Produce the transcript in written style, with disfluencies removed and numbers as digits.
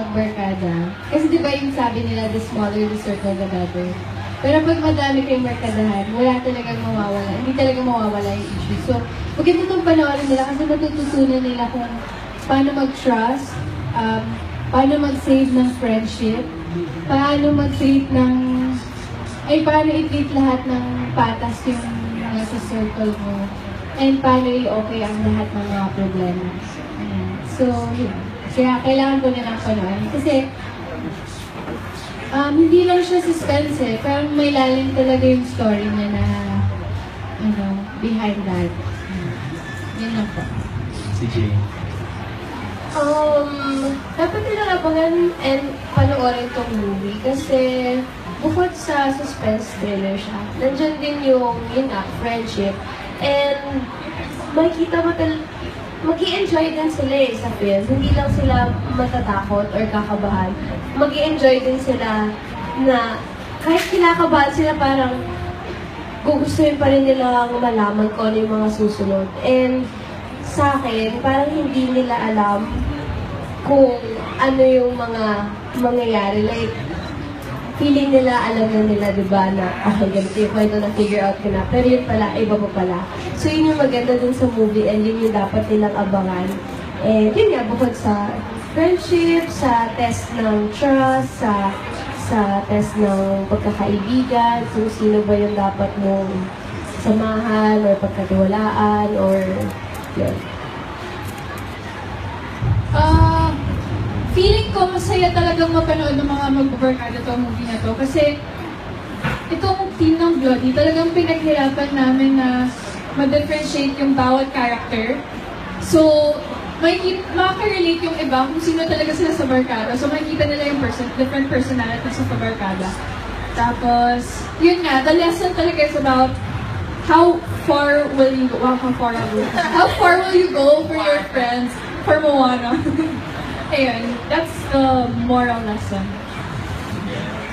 magbarkada. Kasi di ba yung sabi nila, the smaller the circle, the better. Pero pag madami kayong barkadahan, wala talagang mawawala. Hindi talaga mawawala yung issue. So, maganda itong panoorin nila kasi matututunan nila kung paano mag-trust, paano mag-save ng friendship, paano mag-treat ng, paano i-treat lahat ng patas yung mga sa circle mo, and paano i-okay ang lahat ng mga problema. So, yun. Kaya kailangan ko na ng panoorin. Kasi, hindi lang siya suspense eh. Parang may lalim talaga yung story niya na, behind that. Yun lang po. Si Jane. Dapat nilang abangan and panoorin tong movie kasi bukod sa suspense thriller siya, nandyan din yung, friendship. And makikita mo mag-i-enjoy din sila sa film. Hindi lang sila matatakot or kakabahan. Mag-i-enjoy din sila na kahit kinakabahan sila, parang gugustuhin pa rin nilang malaman kung ano yung mga susunod. And sa akin, parang hindi nila alam kung ano yung mga mangyayari. Like, feeling nila, alam na nila, diba, na okay, ganito yung kwento na figure out ko na. Pero yun pala, iba pa pala. So yun yung maganda dun sa movie and yun yung dapat nilang abangan. And yun nga, bukod sa friendship, sa test ng trust, sa test ng pagkakaibigan, kung sino ba yung dapat mong samahan or pagkatiwalaan or yun. Feeling ko masaya talagang mapanood ng mga magbabarkada itong movie na to kasi itong team ng Bloody talagang pinaghirapan namin na ma-differentiate yung bawat character. So, makaka-relate yung iba kung sino talaga sila sa barkada. So, makikita nila yung different personalities sa barkada. Tapos, yun nga, the lesson talaga is about how far will you go? Wow, how far will you go for your friends? For Moana. Ayun, that's the moral lesson.